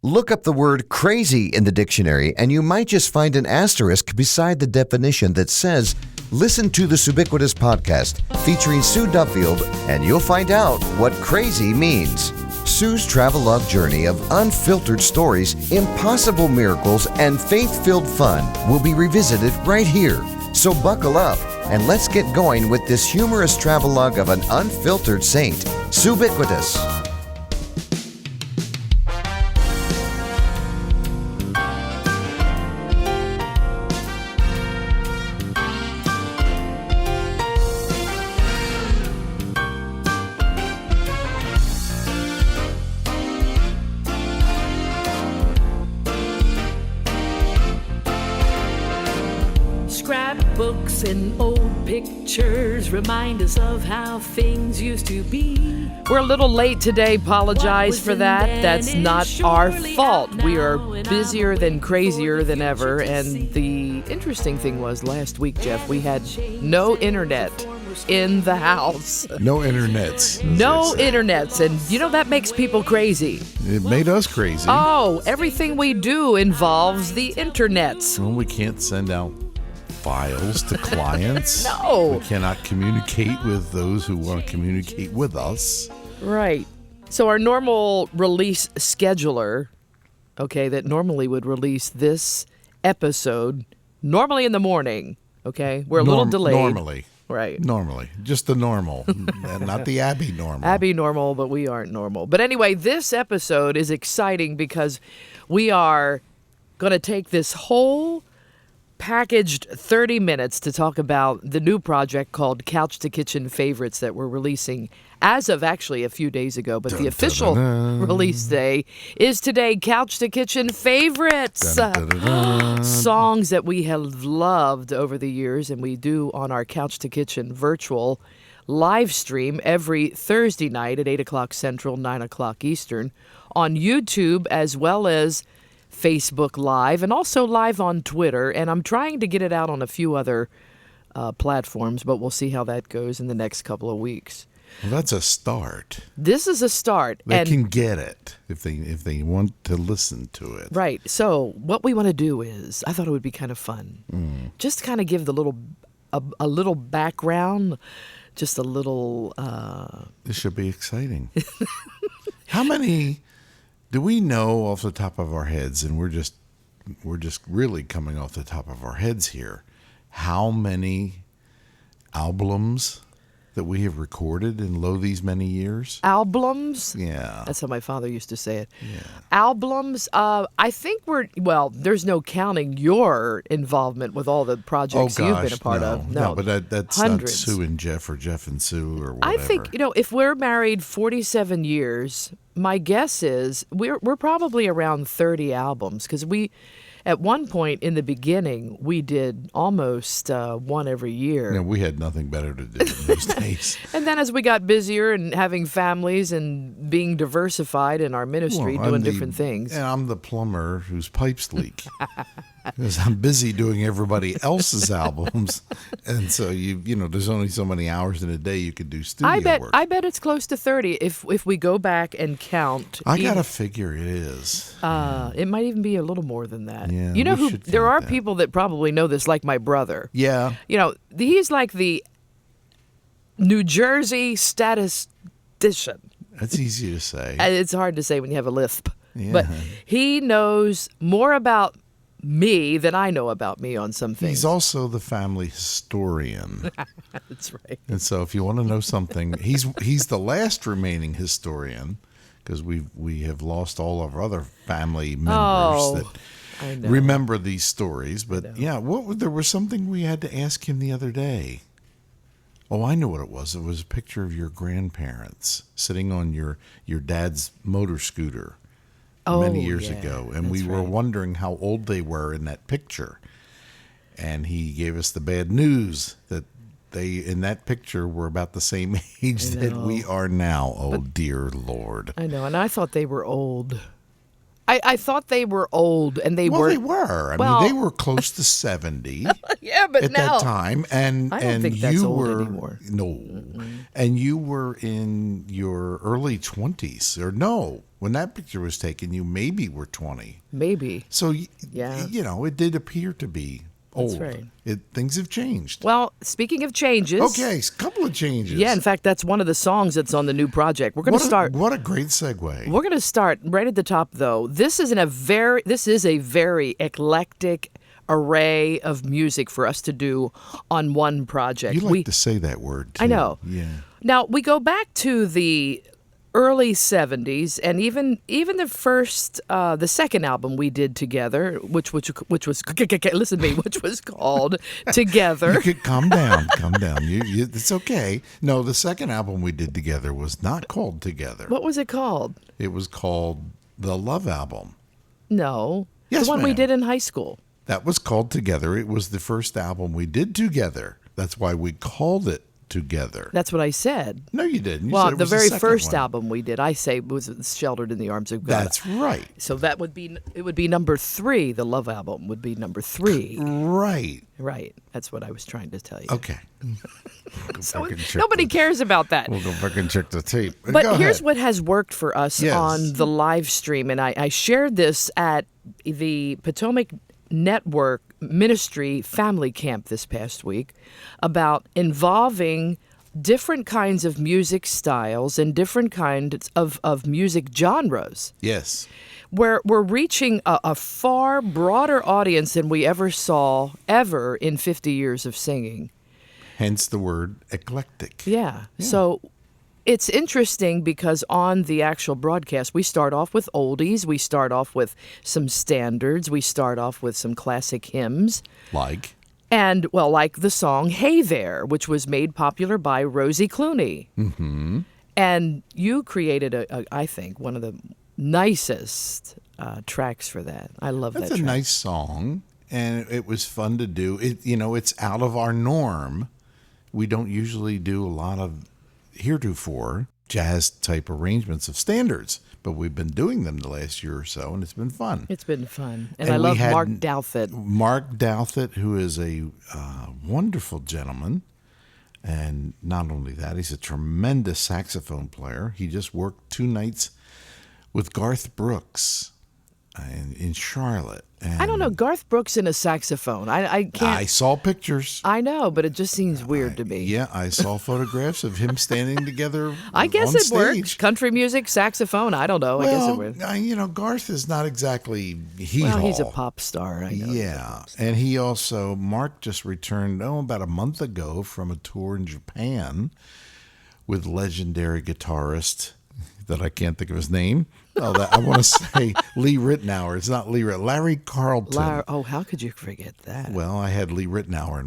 Look up the word crazy in the dictionary, and you might just find an asterisk beside the definition that says, listen to the Subiquitous podcast featuring Sue Duffield, and you'll find out what crazy means. Sue's travelogue journey of unfiltered stories, impossible miracles, and faith-filled fun will be revisited right here. So buckle up, and let's get going with this humorous travelogue of an unfiltered saint, Subiquitous. Scrapbooks and old pictures remind us of how things used to be. We're a little late today. Apologize for that. That's not our fault. We are busier than crazier than ever. And the interesting thing was last week, Jeff, we had no internet in the house. No internets. No internets. And you know, that makes people crazy. It made us crazy. Oh, everything we do involves the internets. Well, we can't send out files to clients. No. We cannot communicate with those who want to communicate with us. Right. So our normal release scheduler, okay, that normally would release this episode normally in the morning, okay? We're a little delayed. Normally. Right. Normally. Just the normal. Not the Abby normal. Abby normal, but we aren't normal. But anyway, this episode is exciting because we are going to take this whole packaged 30 minutes to talk about the new project called Couch to Kitchen Favorites that we're releasing as of actually a few days ago. But the official release day is today. Couch to Kitchen Favorites. Songs that we have loved over the years, and we do on our Couch to Kitchen virtual live stream every Thursday night at 8 o'clock Central, 9 o'clock Eastern on YouTube, as well as Facebook Live, and also live on Twitter. And I'm trying to get it out on a few other platforms, but we'll see how that goes in the next couple of weeks. Well, that's a start. This is a start. They can get it if they want to listen to it. Right. So what we want to do is, I thought it would be kind of fun. Just kind of give a little background, just a little... This should be exciting. How many... Do we know off the top of our heads, and we're just really coming off the top of our heads here, how many albums that we have recorded in these many years? Albums? Yeah. That's how my father used to say it. Yeah. Albums, I think there's no counting your involvement with all the projects you've been a part of. No, but that's hundreds. not Sue and Jeff or Jeff and Sue or whatever. I think, if we're married 47 years, my guess is we're probably around 30 albums, because at one point in the beginning, we did almost one every year. Yeah, we had nothing better to do in those days. And then as we got busier and having families and being diversified in our ministry, doing different things. And I'm the plumber whose pipes leak. Because I'm busy doing everybody else's albums. And so, there's only so many hours in a day you can do studio work. I bet it's close to 30 if we go back and count. I got to figure it is. It might even be a little more than that. Yeah, there are people that probably know this, like my brother. Yeah. He's like the New Jersey statistician. That's easy to say. It's hard to say when you have a lisp. Yeah. But he knows more about me than I know about me on some things. He's also the family historian. That's right. And so if you want to know something, he's the last remaining historian, because we have lost all of our other family members that remember these stories. But there was something we had to ask him the other day. Oh, I know what it was. It was a picture of your grandparents sitting on your dad's motor scooter many years ago. And we were wondering how old they were in that picture. And he gave us the bad news that they, in that picture, were about the same age that we are now. Oh, dear Lord. I know. And I thought they were old. I thought they were old, and they Well, were. they were. I Well- mean, they were close to 70 Yeah, but at now that time, and I don't and think that's you old were anymore. no, and you were in your early 20s, or no, when that picture was taken, you maybe were 20. maybe. So Yeah. it did appear to be old. right. Things have changed. Well, speaking of changes. Okay, a couple of changes. Yeah, in fact, that's one of the songs that's on the new project. We're going to start. What a great segue. We're going to start right at the top, though. This is a very eclectic array of music for us to do on one project. You like to say that word, too. I know. Yeah. Now we go back to the early 70s, and even the second album we did together, which was listen to me, which was called Together. You could calm down. It's okay. No, the second album we did together was not called Together. What was it called? It was called The Love Album. No, Yes, the one we ma'am. did in high school. That was called Together. It was the first album we did together. That's why we called it Together. That's what I said. No, you didn't. You Well, said it the was very second first one. album we did, I say, was Sheltered in the Arms of God. That's right. So it would be number 3. The Love Album would be number 3. Right. Right. That's what I was trying to tell you. Okay. So nobody cares about that. We'll go back and check the tape. But Go here's ahead. what has worked for us Yes. on the live stream, and I shared this at the Potomac Network Ministry Family Camp this past week about involving different kinds of music styles and different kinds of music genres. Yes. We're reaching a far broader audience than we ever saw in 50 years of singing. Hence the word eclectic. Yeah. So it's interesting because on the actual broadcast, we start off with oldies, we start off with some standards, we start off with some classic hymns. Like? And, well, like the song Hey There, which was made popular by Rosie Clooney. Mm-hmm. And you created, I think, one of the nicest tracks for that. I love That's that a track. nice song, and it was fun to do. It's out of our norm. We don't usually do a lot of heretofore jazz-type arrangements of standards, but we've been doing them the last year or so, and it's been fun. It's been fun. And And I we love had Mark Douthit. Mark Douthit, who is a wonderful gentleman, and not only that, he's a tremendous saxophone player. He just worked 2 nights with Garth Brooks in Charlotte. And I don't know, Garth Brooks and a saxophone. I can't. I saw pictures. I know, but it just seems weird to me. Yeah, I saw photographs of him standing together. I guess on it stage. works. Country music, saxophone. I don't know. I guess it works. Garth is not exactly hee-haw. Well, he's a pop star. I know. Yeah, and he also, Mark just returned, about a month ago from a tour in Japan with legendary guitarist that I can't think of his name. I want to say Lee Ritenour. It's not Lee Ritenour. Larry Carlton. How could you forget that? Well, I had Lee Ritenour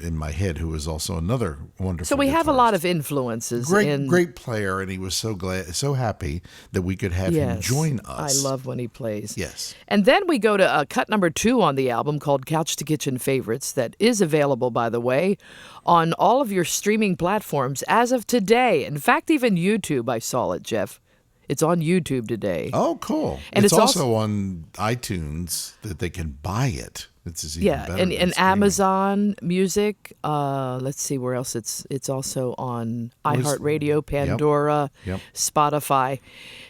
in my head, who was also another wonderful. So we have a guitarist. lot of influences. Great player, and he was so happy that we could have him join us. I love when he plays. Yes. And then we go to cut number 2 on the album called Couch to Kitchen Favorites that is available, by the way, on all of your streaming platforms as of today. In fact, even YouTube, I saw it, Jeff. It's on YouTube today. Oh, cool. And it's also on iTunes that they can buy it. It's even better and than streaming. Amazon Music. Let's see where else it's also on iHeartRadio, Pandora, Yep. Spotify.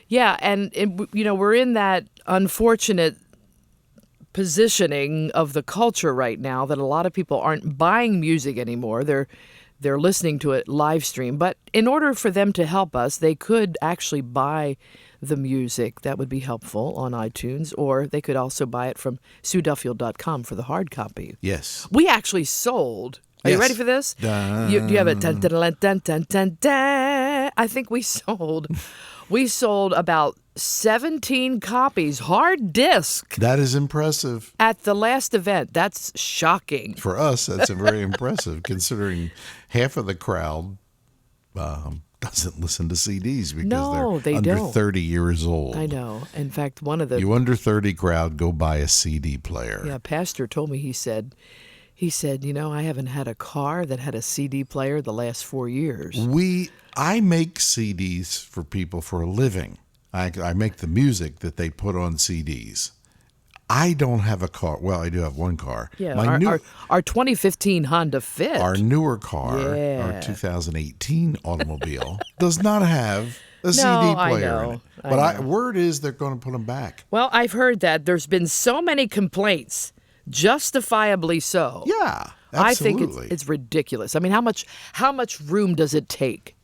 Yeah, and we're in that unfortunate positioning of the culture right now that a lot of people aren't buying music anymore. They're listening to it live stream. But in order for them to help us, they could actually buy the music. That would be helpful on iTunes, or they could also buy it from SueDuffield.com for the hard copy. Yes. We actually sold. Are you Yes. ready for this? Do you have it? Dun, dun, dun, dun, dun, dun, dun. I think we sold about 17 copies, hard disc, That is impressive. at the last event. That's shocking. For us, that's very impressive, considering half of the crowd doesn't listen to CDs because No, they're they under don't. 30 years old. I know. In fact, one of the You under 30 crowd, go buy a CD player. pastor told me, he said, I haven't had a car that had a CD player the last 4 years. I make CDs for people for a living. I make the music that they put on CDs. I don't have a car. Well, I do have one car. Yeah, our 2015 Honda Fit. Our newer car, our 2018 automobile, does not have a CD player in it. But word is they're going to put them back. Well, I've heard that. There's been so many complaints, justifiably so. Yeah, absolutely. I think it's ridiculous. I mean, how much room does it take?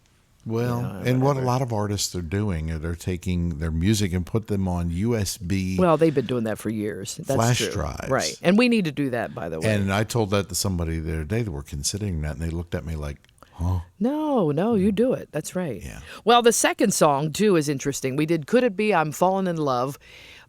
Well, and what a lot of artists are doing is they're taking their music and put them on USB. Well, they've been doing that for years. That's flash true. drives. Right. And we need to do that, by the way. And I told that to somebody the other day that were considering that, and they looked at me like, huh? No, you do it. That's right. Yeah. Well, the second song, too, is interesting. We did Could It Be I'm Falling in Love,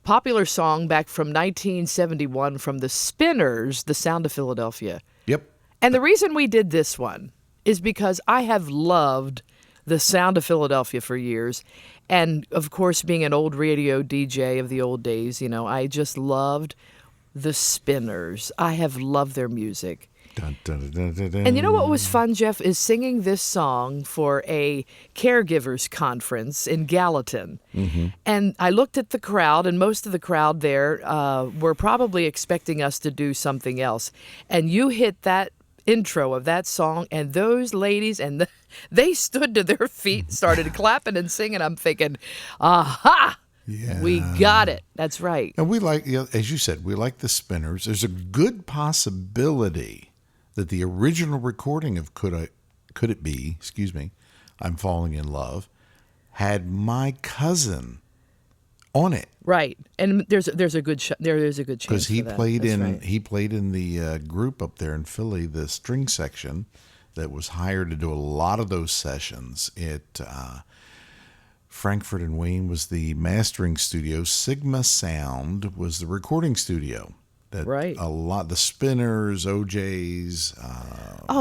popular song back from 1971 from the Spinners, The Sound of Philadelphia. Yep. And the reason we did this one is because I have loved The Sound of Philadelphia for years. And, of course, being an old radio DJ of the old days, I just loved the Spinners. I have loved their music. Dun, dun, dun, dun, dun. And you know what was fun, Jeff, is singing this song for a caregivers conference in Gallatin. Mm-hmm. And I looked at the crowd, and most of the crowd there were probably expecting us to do something else. And you hit that intro of that song, and those ladies, they stood to their feet, started clapping and singing. I'm thinking, aha! Yeah. We got it. That's right. And we like, as you said, we like the Spinners. There's a good possibility that the original recording of Could It Be, I'm Falling in Love, had my cousin on it. Right, and there's a good chance because he for played that. in he played in the group up there in Philly, the string section that was hired to do a lot of those sessions. Frankfurt and Wayne was the mastering studio. Sigma Sound was the recording studio. Right. A lot, the Spinners, OJ's.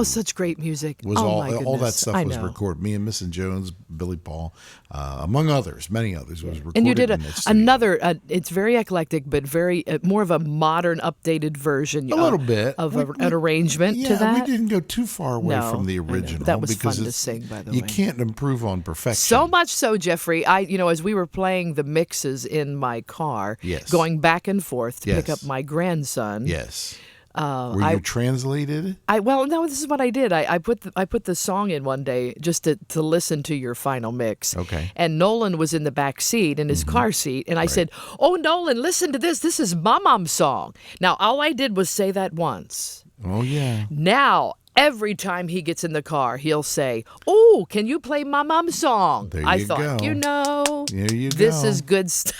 Such great music. Was my goodness. all that stuff was know. recorded. Me and Mrs. Jones, Billy Paul, among others, many others, was recorded. And you did another. it's very eclectic, but very more of a modern, updated version. A little bit of an arrangement to that. We didn't go too far away from the original. That was because fun to sing, by the way. You can't improve on perfection. So much so, Jeffrey. As we were playing the mixes in my car, going back and forth to pick up my grandson. Yes. Were you translated? No, this is what I did. I put the song in one day just to listen to your final mix. Okay. And Nolan was in the back seat, in his car seat, and I said, "Oh, Nolan, listen to this. This is Mom's song." Now, all I did was say that once. Oh, yeah. Now, every time he gets in the car, he'll say, "Oh, can you play my mom's song?" There I you thought, go. There you this go. is good stuff.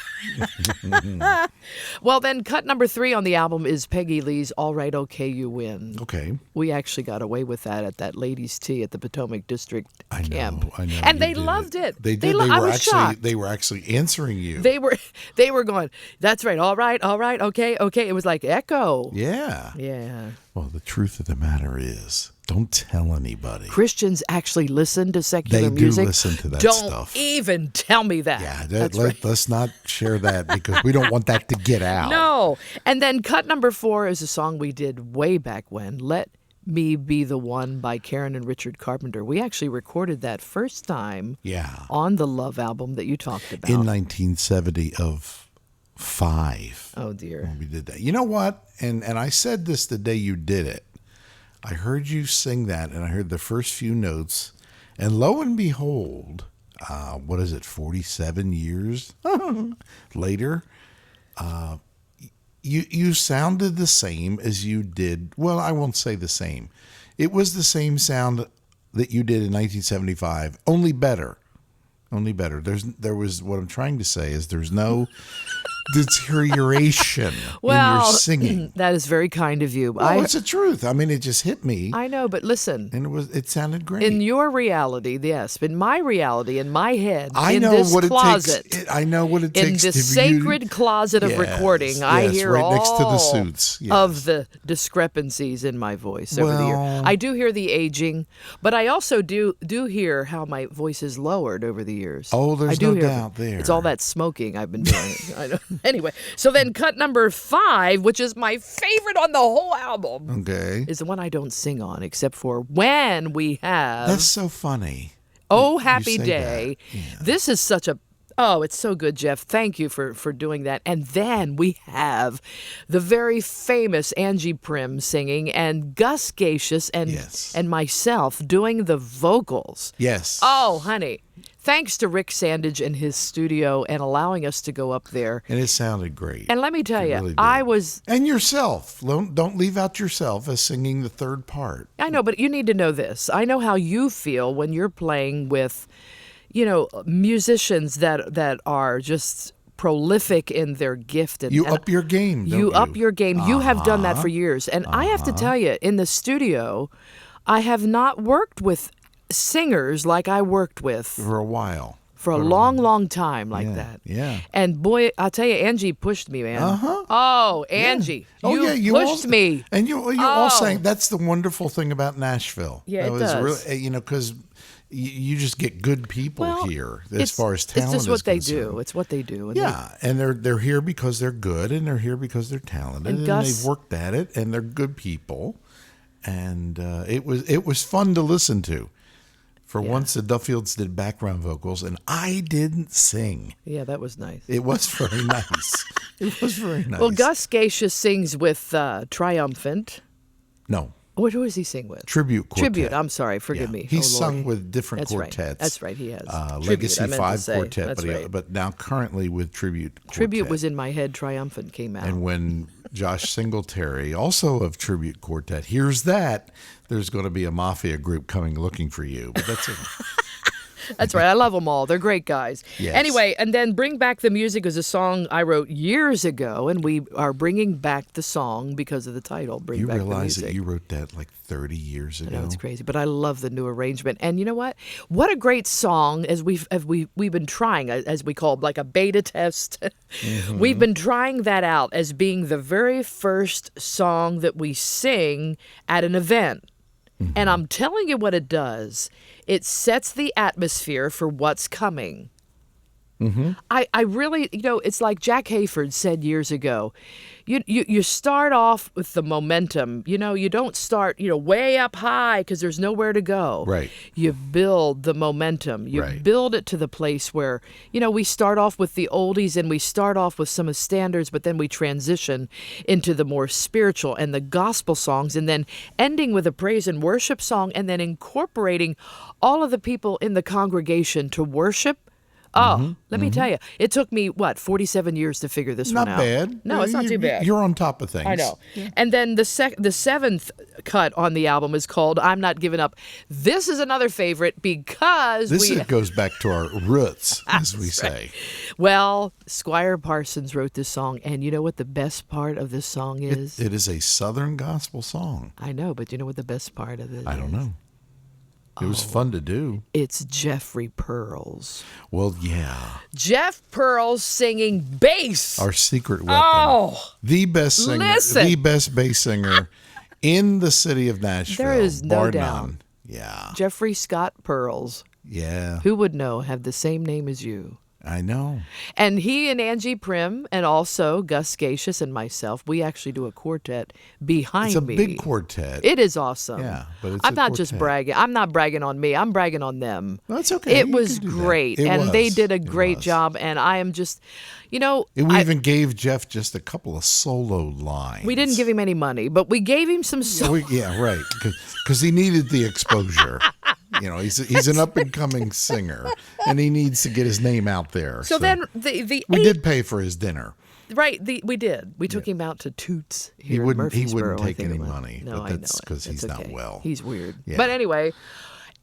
Well, then cut number 3 on the album is Peggy Lee's All Right, Okay, You Win. Okay. We actually got away with that at that ladies' tea at the Potomac District camp. I know. And they loved it. They did. I was shocked. They were actually answering you. They were going, "That's right, all right, okay. It was like echo. Yeah. Yeah. Well, the truth of the matter is, don't tell anybody. Christians actually listen to secular music. music. They do listen to that Don't stuff. even tell me that. Yeah, let's not share that because we don't want that to get out. No. And then cut number 4 is a song we did way back when, Let Me Be the One by Karen and Richard Carpenter. We actually recorded that first time on the Love album that you talked about. In 1975. Oh, dear. When we did that. You know what? And I said this the day you did it. I heard you sing that, and I heard the first few notes, and lo and behold, 47 years later, you sounded the same as you did. Well, I won't say the same. It was the same sound that you did in 1975, only better. Only better. There was what I'm trying to say is there's no deterioration in your singing. That is very kind of you. Well, it's the truth. I mean, it just hit me. I know, but listen. And it sounded great. In your reality, yes. In my reality, in my head, I in know this what closet. It takes. I know what it takes. In this sacred closet of recording, I hear right all next to the suits. Yes. of the discrepancies in my voice over the year. I do hear the aging, but I also do hear how my voice is lowered over the years. Oh, there's no doubt there. there. It's all that smoking I've been doing. I know. Anyway, so then cut number 5, which is my favorite on the whole album, okay, is the one I don't sing on, except for when we have. That's so funny. Oh, Happy Day. Yeah. This is such a Oh, it's so good, Jeff. Thank you for doing that. And then we have the very famous Angie Prim singing and Gus Gacious and myself doing the vocals. Yes. Oh, honey. Thanks to Rick Sandage in his studio and allowing us to go up there. And it sounded great. And let me tell you, really I did. was... And yourself. Don't leave out yourself as singing the third part. I know, but you need to know this. I know how you feel when you're playing with, musicians that are just prolific in their gift. And You up your game, don't you? up your game. You have done that for years. And I have to tell you, in the studio, I have not worked with singers like I worked with For a while. for a long, long time like that. Yeah. And boy, I'll tell you, Angie pushed me, man. Oh, Angie, you pushed me. And you all sang. That's the wonderful thing about Nashville. Yeah, that it was does. Really, because you just get good people here as it's- far as talent it's just what is they concerned. do. It's what they do. And Yeah, and they're here because they're good, and they're here because they're talented, And and Gus- they've worked at it, and they're good people, and it was fun to listen to. For once, the Duffields did background vocals, and I didn't sing. yeah, that was nice. It was very nice. It was very nice. Well, Gus Gacious sings with Triumphant. No. Who does he sing with? Tribute Quartet. Tribute. I'm sorry. Forgive me. He's Oh, Lord. sung with different That's right. quartets. That's right. He has. Tribute, Legacy I meant to 5 say. Quartet, That's right. but now currently with Tribute Quartet. Tribute was in my head. Triumphant came out. And when Josh Singletary, also of Tribute Quartet, hears that, there's going to be a mafia group coming looking for you. But that's it. That's right. I love them all. They're great guys. Yes. Anyway, and then Bring Back the Music is a song I wrote years ago, and we are bringing back the song because of the title, Bring You Back the realize Music. that you wrote that like 30 years ago? I know, it's crazy, but I love the new arrangement. And you know what? What a great song! As we've been trying, as we call it, like a beta test. We've been trying that out as being the very first song that we sing at an event. And I'm telling you what it does. It sets the atmosphere for what's coming. I really, it's like Jack Hayford said years ago. You start off with the momentum. You don't start, way up high because there's nowhere to go. Right. You build the momentum. You Right. build it to the place where, we start off with the oldies and we start off with some of the standards, but then we transition into the more spiritual and the gospel songs, and then ending with a praise and worship song, and then incorporating all of the people in the congregation to worship. Oh, let me tell you, it took me, 47 years to figure this Not one out. bad. No, it's not too bad. You're on top of things. I know. And then the seventh cut on the album is called I'm Not Giving Up. This is another favorite because This goes back to our roots, as we say. Well, Squire Parsons wrote this song, and you know what the best part of this song is? It is a Southern gospel song. I know, but you know what the best part of it I don't is? know. It was fun to do. It's Jeffrey Pearls. Well, yeah. Jeff Pearls singing bass. Our secret weapon. Oh, The best singer, listen. the best bass singer in the city of Nashville. There is no bar doubt. none. Yeah. Jeffrey Scott Pearls. Yeah. Who would know? Have the same name as you. I know. And he and Angie Prim and also Gus Gacious and myself, we actually do a quartet behind It's a me. big quartet. It is awesome. Yeah, but it's I'm a not just quartet. bragging. I'm not bragging on me. I'm bragging on them. Well, that's okay. It You was can do that. great. It And they was. did a It great was. job. And I am just, We I- even gave Jeff just a couple of solo lines. we didn't give him any money, but we gave him some Yeah, right. Because he needed the exposure. He's an up and coming singer, and he needs to get his name out there. So then the we eight, did pay for his dinner. right? We did. We took him out to Toots here in wouldn't Murfreesboro, I take think it any was. money, No, but I know that's it. 'cause he's It's not okay. well. He's weird. Yeah. But anyway,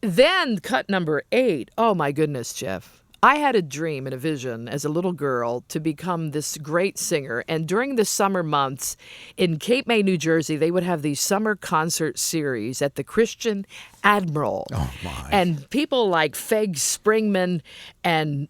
then cut number 8. Oh my goodness, Jeff. I had a dream and a vision as a little girl to become this great singer. And during the summer months in Cape May, New Jersey, they would have these summer concert series at the Christian Admiral. Oh, my. And people like Feg Springman and,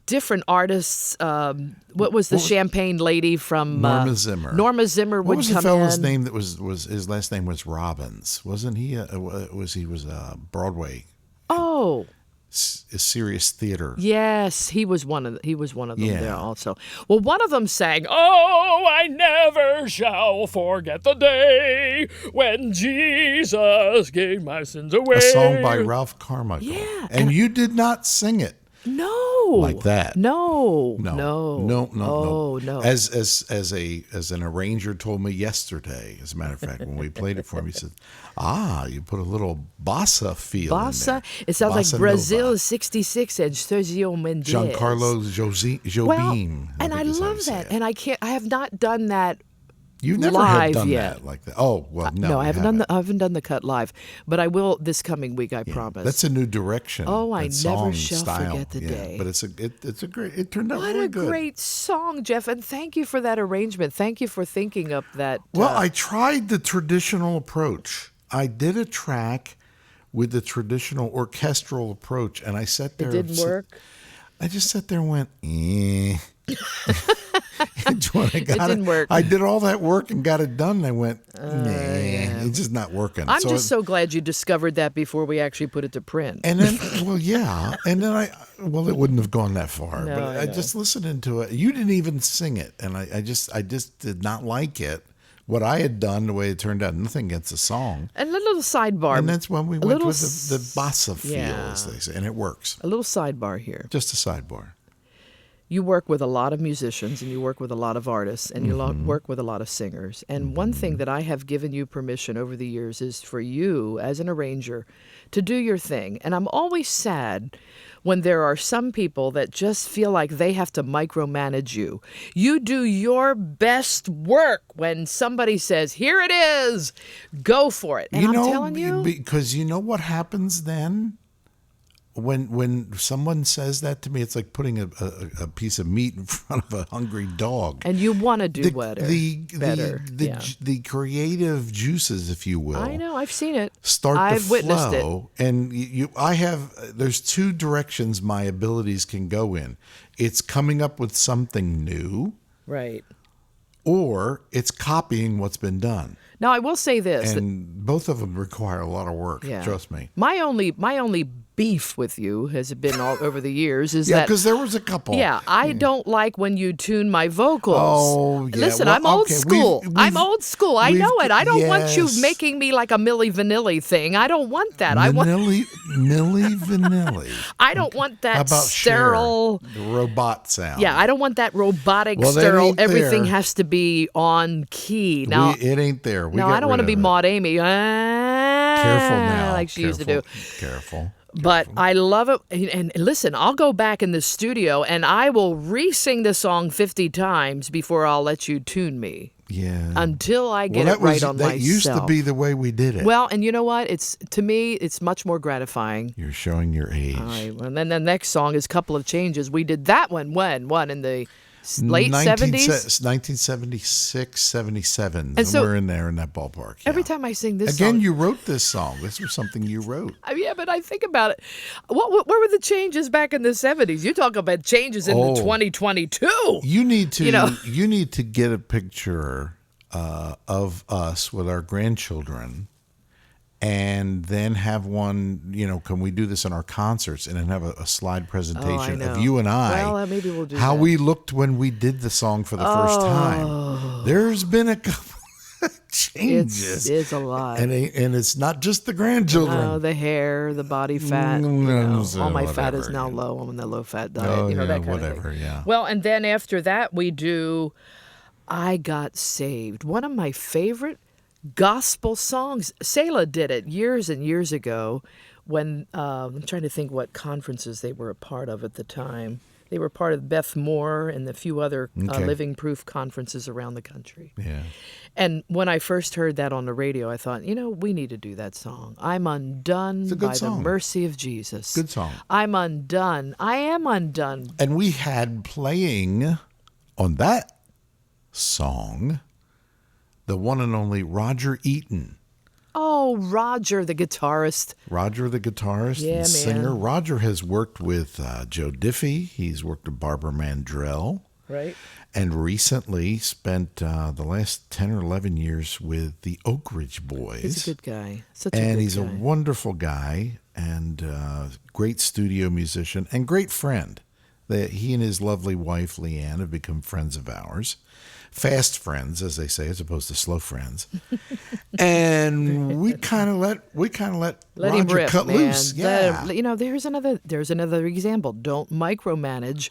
different artists. What was the Champagne lady from... Norma Zimmer. Norma Zimmer What would was the come fellow's in. name that was his last name was Robbins? Wasn't he? Was Broadway? Oh. Serious theater. Yes, he was one of them Yeah. there also. Well, one of them sang, "Oh, I never shall forget the day when Jesus gave my sins away." A song by Ralph Carmichael. Yeah, And you did not sing it. No. like that. No. No, No. no, no, Oh, no. no. As an arranger told me yesterday, as a matter of fact, when we played it for him, he said, you put a little bossa feel in Bossa. there. It sounds Bossa like Brazil Nova. 66 and Sergio Mendes. Giancarlo Jobim. Well, I and I think is how you love say that. it. And I have not done that. You've never live done yet. that like that. Oh, well, no. No, I you haven't done the cut live, but I will this coming week. I promise. That's a new direction. Oh, I that never song shall style. forget the Yeah, day. But it's a great. It turned out What really a good. great song, Jeff, and thank you for that arrangement. Thank you for thinking up that. Well, I tried the traditional approach. I did a track with the traditional orchestral approach, and I sat there. It didn't work. I just sat there and went, eh. And when I got It didn't work. I did all that work and got it done. And I went, nah, it's just not working. I'm just so glad you discovered that before we actually put it to print. And then, well, yeah. And then it wouldn't have gone that far. No, but I I know. just listened into it. You didn't even sing it. And I just did not like it. What I had done, the way it turned out, nothing against the song. And a little sidebar. And that's when we a went little with the bossa feel, yeah. as they say. And it works. A little sidebar here. Just a sidebar. You work with a lot of musicians and you work with a lot of artists and you work with a lot of singers. And one thing that I have given you permission over the years is for you as an arranger to do your thing. And I'm always sad when there are some people that just feel like they have to micromanage you. You do your best work when somebody says, here it is, go for it. And I'm telling you. Because you know what happens then? When someone says that to me, it's like putting a piece of meat in front of a hungry dog. And you want to do better. The creative juices, if you will. I know, I've seen it. Start I've to witnessed flow, and there's two directions my abilities can go in. It's coming up with something new, Right. or it's copying what's been done. Now, I will say this. And both of them require a lot of work. Yeah. Trust me. My only beef with you has been all over the years is Yeah, that because there was a couple. yeah, I don't like when you tune my vocals. Oh, yeah. Listen, Well, I'm old okay, school. I'm old school. I know it. I don't want you yes. making me like a Milli Vanilli thing. I don't want that. I want. Milli Vanilli. I don't want that How about sterile. Cher, the robot sound? Yeah, I don't want that robotic Well, that sterile. ain't Everything there. has to be on key. Now, it ain't there. We no, got I don't want to rid be of it. Maud Amy. Careful now. like she used to do. Careful. But I love it. And listen, I'll go back in the studio and I will re-sing the song 50 times before I'll let you tune me. Yeah. Until I get well, it right on that myself. used to be the way we did it. Well, and you know what? To me, it's much more gratifying. You're showing your age. All right. And then the next song is Couple of Changes. We did that one when? In the late 70s? 1976, 77. And so- we're in there in that ballpark. Every yeah. time I sing this Again, song. you wrote this song. This was something you wrote. Yeah, but I think about it. What were the changes back in the 70s? You talk about changes in 2022. You need to You know. get a picture of us with our grandchildren, and then have one. Can we do this in our concerts and then have a slide presentation know. of you and I? Well, maybe we'll do how that. we looked when we did the song for the first time. There's been a couple changes. It's a lot. And it's not just the grandchildren. Oh, the hair, the body fat. All my fat is now low. I'm on the low fat diet. Oh, that kind whatever, of thing. yeah. Well, and then after that, we do I Got Saved. One of my favorite gospel songs. Selah did it years and years ago when, I'm trying to think what conferences they were a part of at the time. They were part of Beth Moore and a few other Living Proof conferences around the country. Yeah. And when I first heard that on the radio, I thought, we need to do that song. I'm undone by song. the mercy of Jesus. Good song. I'm undone. I am undone. And we had playing on that song the one and only Roger Eaton. Oh, Roger, the guitarist. Roger, the guitarist Yeah, and singer. man. Roger has worked with Joe Diffie. He's worked with Barbara Mandrell. Right. And recently spent the last 10 or 11 years with the Oak Ridge Boys. He's a good guy. Such a And good he's guy. a wonderful guy and great studio musician and great friend. He and his lovely wife Leanne have become friends of ours, fast friends, as they say, as opposed to slow friends. And we kind of let Let Roger him rip, cut man. loose. Yeah. There's another example. Don't micromanage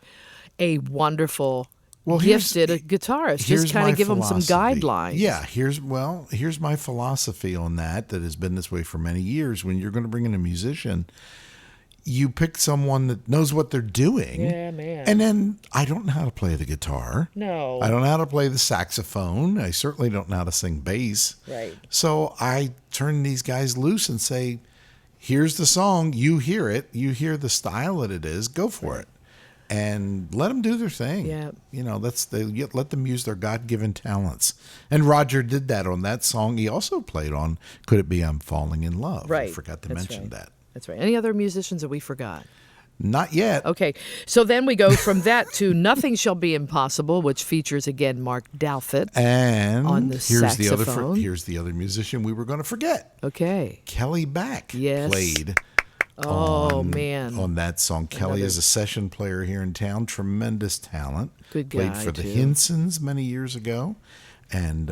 a wonderful, gifted guitarist. Just kind of give him some guidelines. Yeah, here's my philosophy on that has been this way for many years. When you're going to bring in a musician, you pick someone that knows what they're doing. Yeah, man. And then I don't know how to play the guitar. No. I don't know how to play the saxophone. I certainly don't know how to sing bass. Right. So I turn these guys loose and say, here's the song. You hear it. You hear the style that it is. Go for it. And let them do their thing. Yeah. Let them use their God-given talents. And Roger did that on that song. He also played on Could It Be I'm Falling in Love. Right. I forgot to That's mention right. that. That's right. Any other musicians that we forgot? Not yet. Okay, so then we go from that to Nothing Shall Be Impossible, which features again Mark Douthat And on the saxophone. Here's the other musician we were going to forget. Okay. Kelly Back played on that song. Kelly is a session player here in town. Tremendous talent. Good guy, Played for the too. Hinsons many years ago. And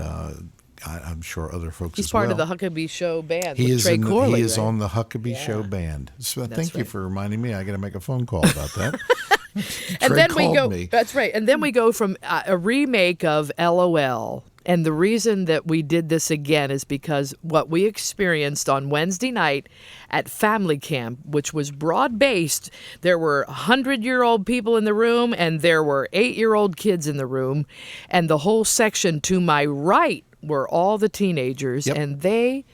I'm sure other folks He's as well. part of the Huckabee Show band He with is Trey Corley. He is right? on the Huckabee Show Yeah. band. So thank you right. for reminding me. I got to make a phone call about that. And Trey then we called go. me. That's right. And then we go from a remake of LOL. And the reason that we did this again is because what we experienced on Wednesday night at Family Camp, which was broad-based, there were 100-year-old people in the room and there were 8-year-old kids in the room. And the whole section to my right were all the teenagers. Yep. And they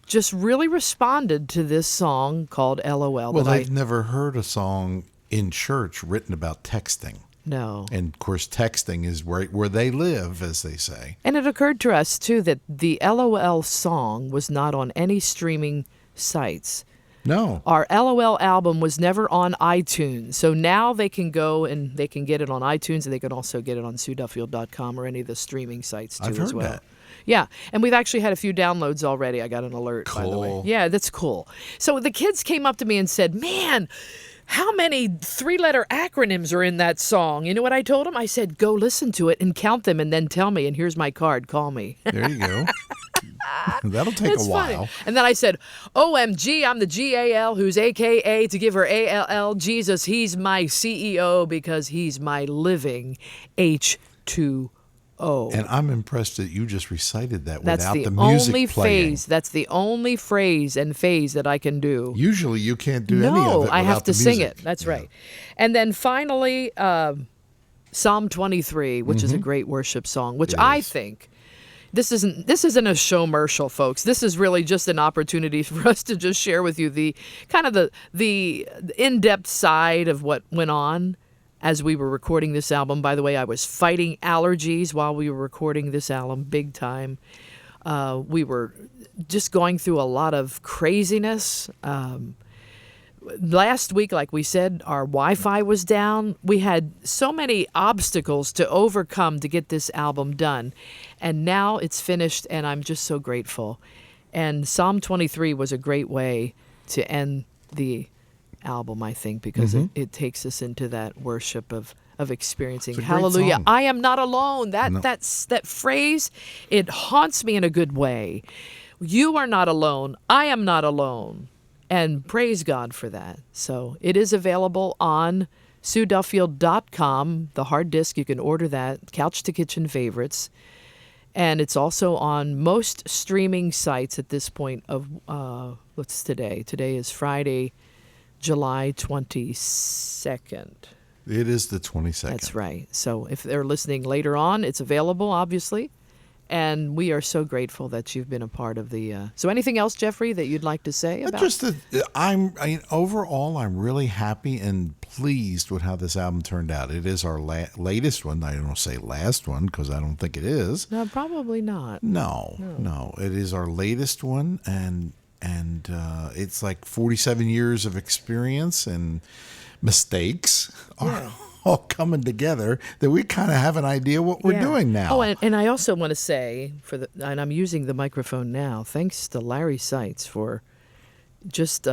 just really responded to this song called LOL. Well, that they've never heard a song in church written about texting. No. And of course, texting is where they live, as they say. And it occurred to us, too, that the LOL song was not on any streaming sites. No. Our LOL album was never on iTunes. So now they can go and they can get it on iTunes, and they can also get it on SueDuffield.com or any of the streaming sites, too, I've as heard well. that. Yeah, and we've actually had a few downloads already. I got an alert, by the way. Cool. Yeah, that's cool. So the kids came up to me and said, man, how many 3-letter acronyms are in that song? You know what I told them? I said, go listen to it and count them and then tell me. And here's my card. Call me. There you go. That'll take It's a while. funny. And then I said, OMG, I'm the GAL who's AKA to give her ALL. Jesus, he's my CEO because he's my living H2O. And I'm impressed that you just recited that That's without the the music only playing. phase. That's the only phrase and phase that I can do. Usually you can't do any of it No, without I have the to sing music. it. That's Yeah. right. And then finally, Psalm 23, which is a great worship song, which I think this isn't a showmercial, folks. This is really just an opportunity for us to just share with you the kind of the in-depth side of what went on as we were recording this album. By the way, I was fighting allergies while we were recording this album, big time. We were just going through a lot of craziness. Last week, like we said, our Wi-Fi was down. We had so many obstacles to overcome to get this album done. And now it's finished, and I'm just so grateful. And Psalm 23 was a great way to end the album, I think, because it takes us into that worship of experiencing It's a great hallelujah. song. I am not alone. That phrase, it haunts me in a good way. You are not alone. I am not alone. And praise God for that. So it is available on SueDuffield.com, the hard disk. You can order that, Couch to Kitchen Favorites. And it's also on most streaming sites at this point of, what's today? Today is Friday, July 22nd. It is the 22nd. That's right. So if they're listening later on, it's available, obviously. And we are so grateful that you've been a part of the... So anything else, Jeffrey, that you'd like to say about... Just that overall, I'm really happy and pleased with how this album turned out. It is our latest one. I don't say last one because I don't think it is. No, probably not. No. It is our latest one, and it's like 47 years of experience and mistakes are all coming together that we kind of have an idea what we're doing now. Oh, and I also want to say, and I'm using the microphone now, thanks to Larry Seitz for just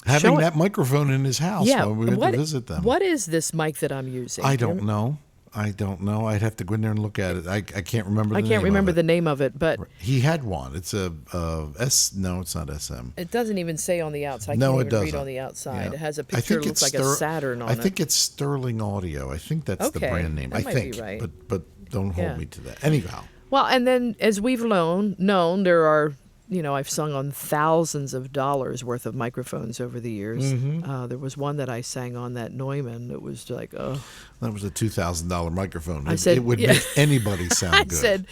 Having show that microphone in his house when we went to visit them. What is this mic that I'm using? I don't know. I'd have to go in there and look at it. I can't remember the name of it. I can't remember the name of it, but... He had one. It's a no, it's not SM. It doesn't even say on the outside. No, I it can't even doesn't. read on the outside. Yeah. It has a picture that looks like a Saturn on it. I think it's Sterling Audio. I think that's the brand name. That I might think. be right. But don't hold me to that. Anyhow. Well, and then as we've known, there are, I've sung on thousands of dollars worth of microphones over the years. Mm-hmm. There was one that I sang on, that Neumann. It was like, oh. That was a $2,000 microphone. It would make anybody sound good. I said,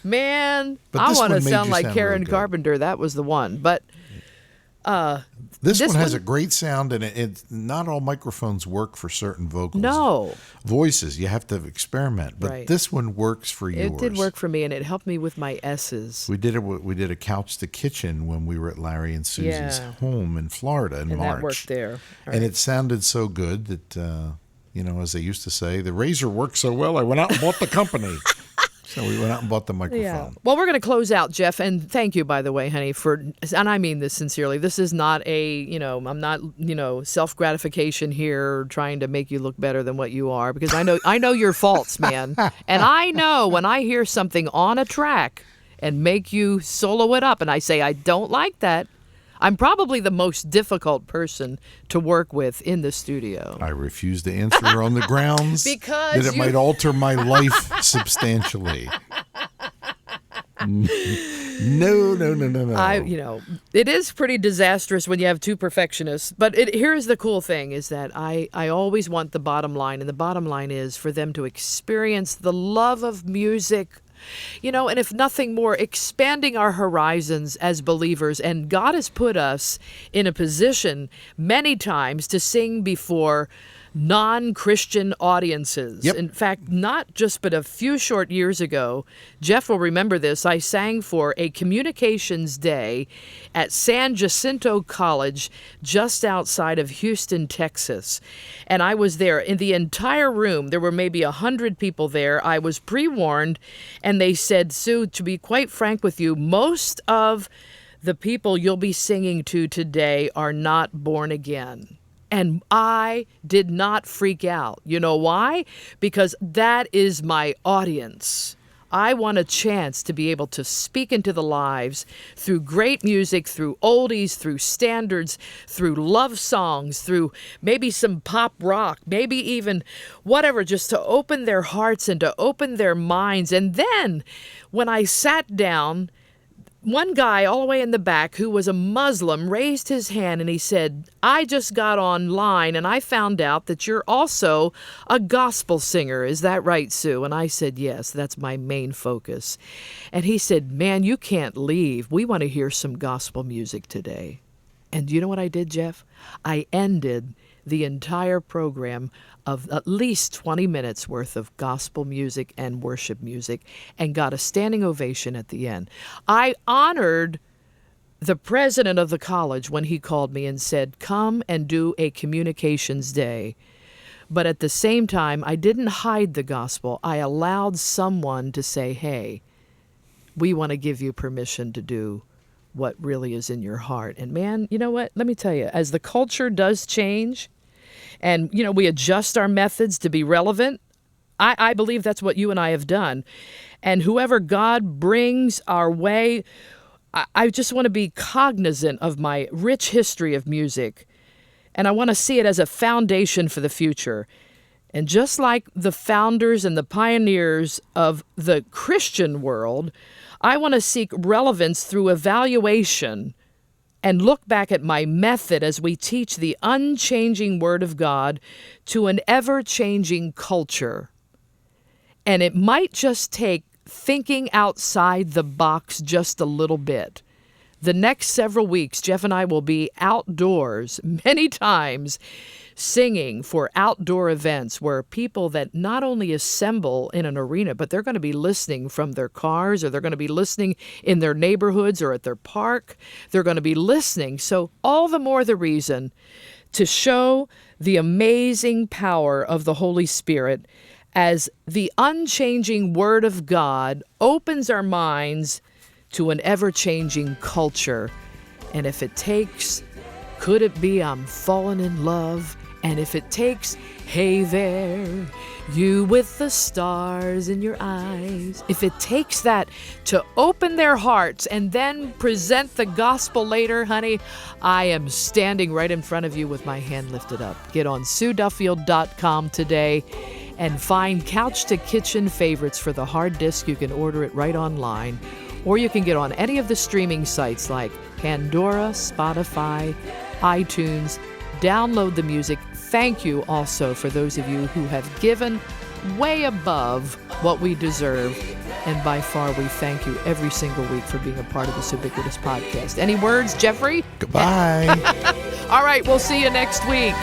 man, but I want to sound sound like Karen really Carpenter. That was the one. But this one has a great sound, and not all microphones work for certain vocals. No. Voices, you have to experiment. But Right. this one works for yours. It did work for me, and it helped me with my S's. We did a couch to kitchen when we were at Larry and Susie's home in Florida in and March. that worked there. And it sounded so good that, as they used to say, the razor worked so well, I went out and bought the company. So we went out and bought the microphone. Yeah. Well, we're going to close out, Jeff, and thank you, by the way, honey, and I mean this sincerely. This is not I'm not, self-gratification here, trying to make you look better than what you are, because I know your faults, man. And I know when I hear something on a track and make you solo it up, and I say, I don't like that, I'm probably the most difficult person to work with in the studio. I refuse to answer on the grounds because that it might alter my life substantially. No. It is pretty disastrous when you have two perfectionists. But here's the cool thing is that I always want the bottom line. And the bottom line is for them to experience the love of music, and if nothing more, expanding our horizons as believers. And God has put us in a position many times to sing before non-Christian audiences. Yep. In fact, not just but a few short years ago, Jeff will remember this, I sang for a communications day at San Jacinto College just outside of Houston, Texas. And I was there. In the entire room, there were maybe 100 people there. I was pre-warned, and they said, Sue, to be quite frank with you, most of the people you'll be singing to today are not born again. And I did not freak out. You know why? Because that is my audience. I want a chance to be able to speak into the lives through great music, through oldies, through standards, through love songs, through maybe some pop rock, maybe even whatever, just to open their hearts and to open their minds. And then when I sat down, one guy all the way in the back who was a Muslim raised his hand and he said, I just got online and I found out that you're also a gospel singer. Is that right, Sue? And I said, yes, that's my main focus. And he said, man, you can't leave. We want to hear some gospel music today. And you know what I did, Jeff? I ended the entire program of at least 20 minutes worth of gospel music and worship music and got a standing ovation at the end. I honored the president of the college when he called me and said, come and do a communications day. But at the same time, I didn't hide the gospel. I allowed someone to say, hey, we want to give you permission to do what really is in your heart. And man, you know what? Let me tell you, as the culture does change, and, we adjust our methods to be relevant. I believe that's what you and I have done. And whoever God brings our way, I just want to be cognizant of my rich history of music. And I want to see it as a foundation for the future. And just like the founders and the pioneers of the Christian world, I want to seek relevance through evaluation and look back at my method as we teach the unchanging Word of God to an ever-changing culture. And it might just take thinking outside the box just a little bit. The next several weeks, Jeff and I will be outdoors many times singing for outdoor events where people that not only assemble in an arena, but they're going to be listening from their cars, or they're going to be listening in their neighborhoods or at their park. They're going to be listening. So all the more the reason to show the amazing power of the Holy Spirit as the unchanging Word of God opens our minds to an ever-changing culture. And if it takes Could it be I'm falling in love? And if it takes, hey there, you with the stars in your eyes. If it takes that to open their hearts and then present the gospel later, honey, I am standing right in front of you with my hand lifted up. Get on SueDuffield.com today and find Couch to Kitchen favorites for the hard disk. You can order it right online, or you can get on any of the streaming sites like Pandora, Spotify, iTunes. Download the music. Thank you also for those of you who have given way above what we deserve. And by far, we thank you every single week for being a part of the Subiquitous podcast. Any words, Jeffrey? Goodbye. All right, we'll see you next week.